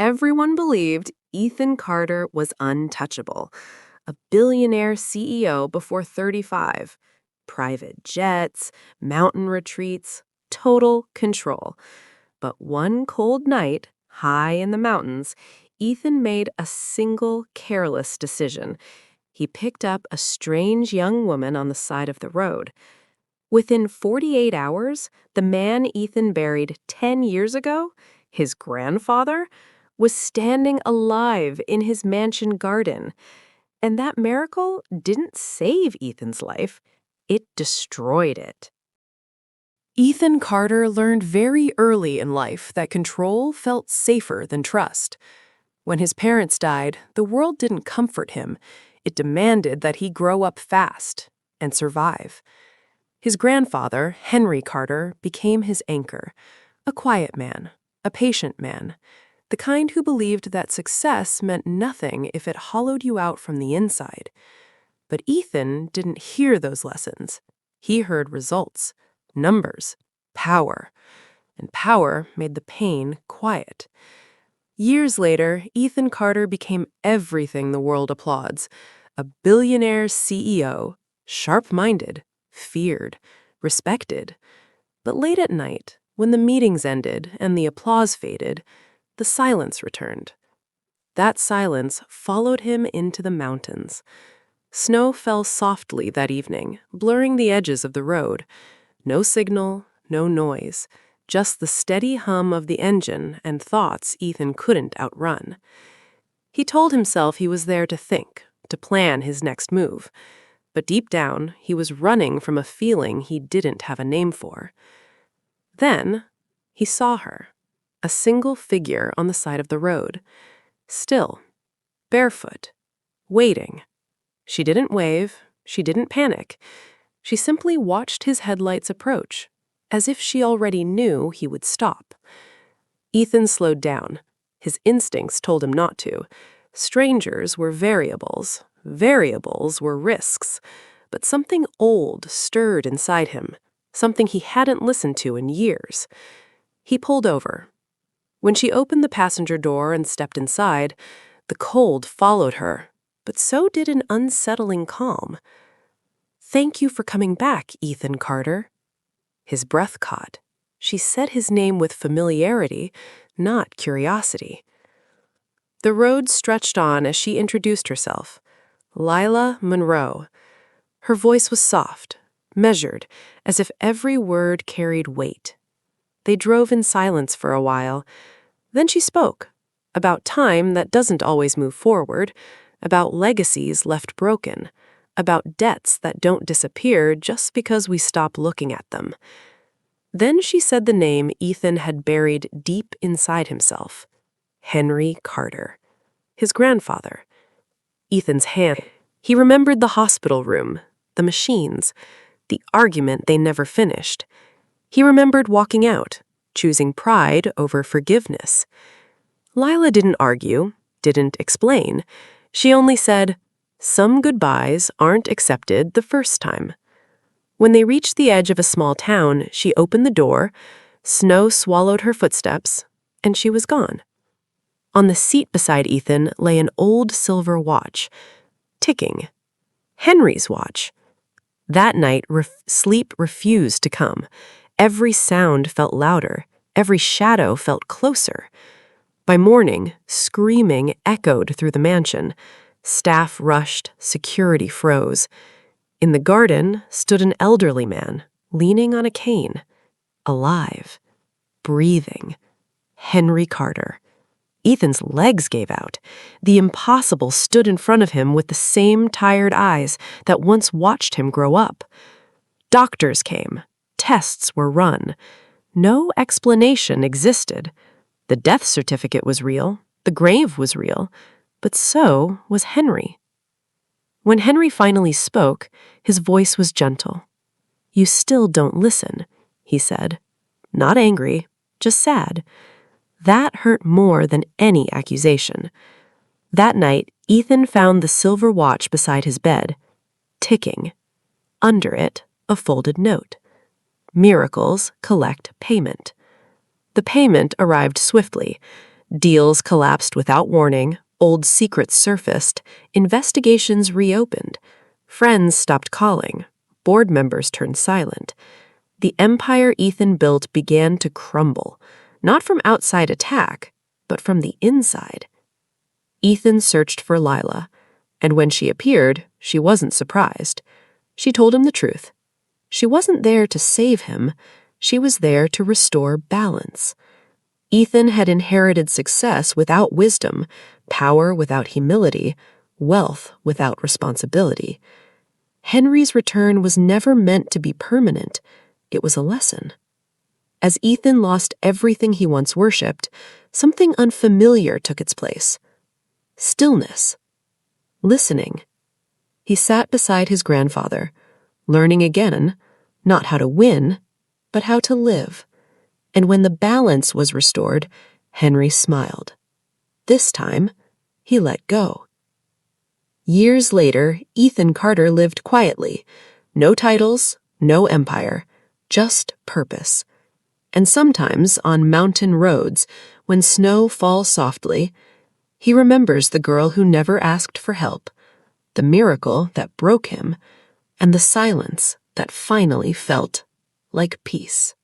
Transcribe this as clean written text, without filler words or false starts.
Everyone believed Ethan Carter was untouchable, a billionaire CEO before 35. Private jets, mountain retreats, total control. But one cold night, high in the mountains, Ethan made a single careless decision. He picked up a strange young woman on the side of the road. Within 48 hours, the man Ethan buried 10 years ago, his grandfather, was standing alive in his mansion garden. And that miracle didn't save Ethan's life, it destroyed it. Ethan Carter learned very early in life that control felt safer than trust. When his parents died, the world didn't comfort him. It demanded that he grow up fast and survive. His grandfather, Henry Carter, became his anchor, a quiet man, a patient man, the kind who believed that success meant nothing if it hollowed you out from the inside. But Ethan didn't hear those lessons. He heard results, numbers, power, and power made the pain quiet. Years later, Ethan Carter became everything the world applauds, a billionaire CEO, sharp-minded, feared, respected. But late at night, when the meetings ended and the applause faded, the silence returned. That silence followed him into the mountains. Snow fell softly that evening, blurring the edges of the road. No signal, no noise, just the steady hum of the engine and thoughts Ethan couldn't outrun. He told himself he was there to think, to plan his next move. But deep down, he was running from a feeling he didn't have a name for. Then, he saw her, a single figure on the side of the road, still, barefoot, waiting. She didn't wave, she didn't panic. She simply watched his headlights approach, as if she already knew he would stop. Ethan slowed down. His instincts told him not to. Strangers were variables. Variables were risks, but something old stirred inside him, something he hadn't listened to in years. He pulled over. When she opened the passenger door and stepped inside, the cold followed her, but so did an unsettling calm. "Thank you for coming back, Ethan Carter." His breath caught. She said his name with familiarity, not curiosity. The road stretched on as she introduced herself. Lila Monroe. Her voice was soft, measured, as if every word carried weight. They drove in silence for a while. Then she spoke, about time that doesn't always move forward, about legacies left broken, about debts that don't disappear just because we stop looking at them. Then she said the name Ethan had buried deep inside himself. Henry Carter. His grandfather. Ethan's hand. He remembered the hospital room, the machines, the argument they never finished. He remembered walking out, choosing pride over forgiveness. Lila didn't argue, didn't explain. She only said, "Some goodbyes aren't accepted the first time." When they reached the edge of a small town, she opened the door, snow swallowed her footsteps, and she was gone. On the seat beside Ethan lay an old silver watch, ticking. Henry's watch. That night, sleep refused to come. Every sound felt louder. Every shadow felt closer. By morning, screaming echoed through the mansion. Staff rushed, security froze. In the garden stood an elderly man, leaning on a cane. Alive. Breathing. Henry Carter. Ethan's legs gave out. The impossible stood in front of him with the same tired eyes that once watched him grow up. Doctors came. Tests were run. No explanation existed. The death certificate was real. The grave was real. But so was Henry. When Henry finally spoke, his voice was gentle. "You still don't listen," he said. Not angry, just sad. That hurt more than any accusation. That night, Ethan found the silver watch beside his bed, ticking. Under it, a folded note. Miracles collect payment. The payment arrived swiftly. Deals collapsed without warning, old secrets surfaced, investigations reopened. Friends stopped calling, board members turned silent. The empire Ethan built began to crumble, not from outside attack, but from the inside. Ethan searched for Lila, and when she appeared, she wasn't surprised. She told him the truth. She wasn't there to save him, she was there to restore balance. Ethan had inherited success without wisdom, power without humility, wealth without responsibility. Henry's return was never meant to be permanent. It was a lesson. As Ethan lost everything he once worshipped, something unfamiliar took its place. Stillness. Listening. He sat beside his grandfather, learning again, not how to win, but how to live. And when the balance was restored, Henry smiled. This time, he let go. Years later, Ethan Carter lived quietly. No titles, no empire, just purpose. And sometimes, on mountain roads, when snow falls softly, he remembers the girl who never asked for help, the miracle that broke him, and the silence that finally felt like peace.